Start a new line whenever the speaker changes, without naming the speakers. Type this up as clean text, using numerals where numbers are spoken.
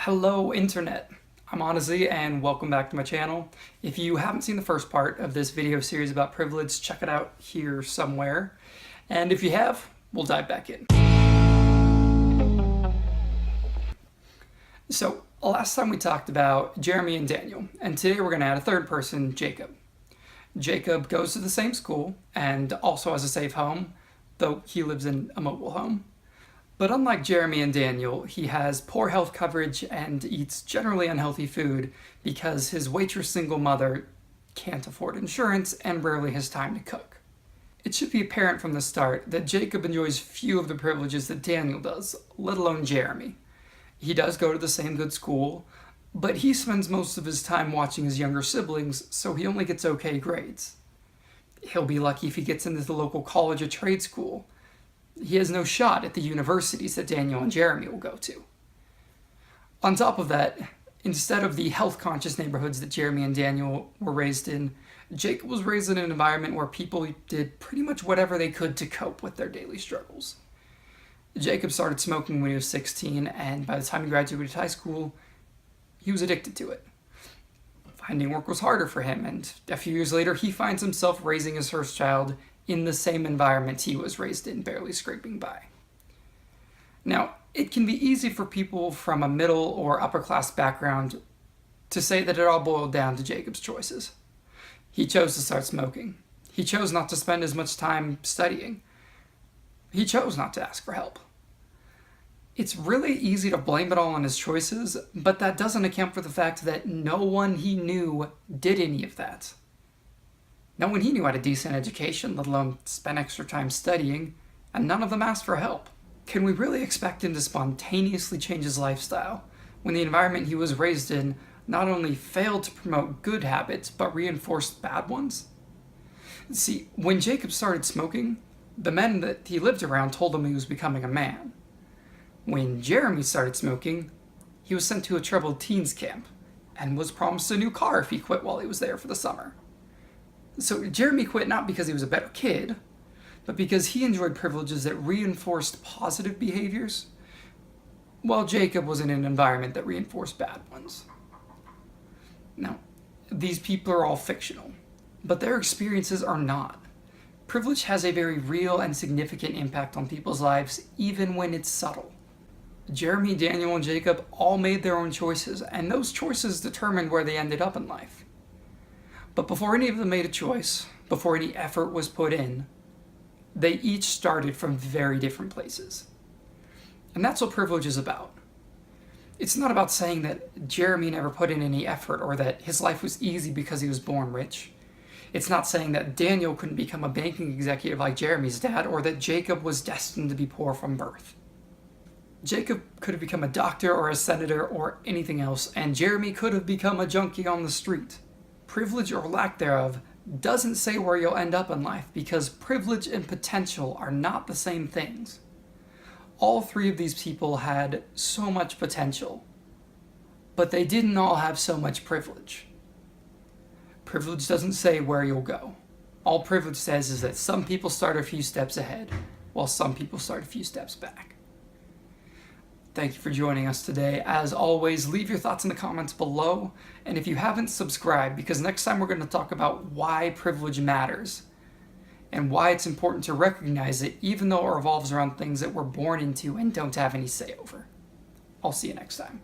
Hello Internet, I'm Odyssey and welcome back to my channel. If you haven't seen the first part of this video series about privilege, check it out here somewhere. And if you have, we'll dive back in. So last time we talked about Jeremy and Daniel, and today we're going to add a third person, Jacob. Jacob goes to the same school and also has a safe home, though he lives in a mobile home. But unlike Jeremy and Daniel, he has poor health coverage and eats generally unhealthy food because his waitress single mother can't afford insurance and rarely has time to cook. It should be apparent from the start that Jacob enjoys few of the privileges that Daniel does, let alone Jeremy. He does go to the same good school, but he spends most of his time watching his younger siblings, so he only gets okay grades. He'll be lucky if he gets into the local college or trade school. He has no shot at the universities that Daniel and Jeremy will go to. On top of that, instead of the health-conscious neighborhoods that Jeremy and Daniel were raised in, Jacob was raised in an environment where people did pretty much whatever they could to cope with their daily struggles. Jacob started smoking when he was 16, and by the time he graduated high school, he was addicted to it. Finding work was harder for him, and a few years later, he finds himself raising his first child in the same environment he was raised in, barely scraping by. Now, it can be easy for people from a middle or upper class background to say that it all boiled down to Jacob's choices. He chose to start smoking. He chose not to spend as much time studying. He chose not to ask for help. It's really easy to blame it all on his choices, but that doesn't account for the fact that no one he knew did any of that. No one he knew had a decent education, let alone spend extra time studying, and none of them asked for help. Can we really expect him to spontaneously change his lifestyle when the environment he was raised in not only failed to promote good habits, but reinforced bad ones? See, when Jacob started smoking, the men that he lived around told him he was becoming a man. When Jeremy started smoking, he was sent to a troubled teens camp and was promised a new car if he quit while he was there for the summer. So Jeremy quit not because he was a better kid, but because he enjoyed privileges that reinforced positive behaviors, while Jacob was in an environment that reinforced bad ones. Now, these people are all fictional, but their experiences are not. Privilege has a very real and significant impact on people's lives, even when it's subtle. Jeremy, Daniel, and Jacob all made their own choices, and those choices determined where they ended up in life. But before any of them made a choice, before any effort was put in, they each started from very different places. And that's what privilege is about. It's not about saying that Jeremy never put in any effort or that his life was easy because he was born rich. It's not saying that Daniel couldn't become a banking executive like Jeremy's dad or that Jacob was destined to be poor from birth. Jacob could have become a doctor or a senator or anything else, and Jeremy could have become a junkie on the street. Privilege or lack thereof doesn't say where you'll end up in life because privilege and potential are not the same things. All three of these people had so much potential, but they didn't all have so much privilege. Privilege doesn't say where you'll go. All privilege says is that some people start a few steps ahead, while some people start a few steps back. Thank you for joining us today. As always, leave your thoughts in the comments below, and if you haven't, subscribe, because next time we're going to talk about why privilege matters, and why it's important to recognize it even though it revolves around things that we're born into and don't have any say over. I'll see you next time.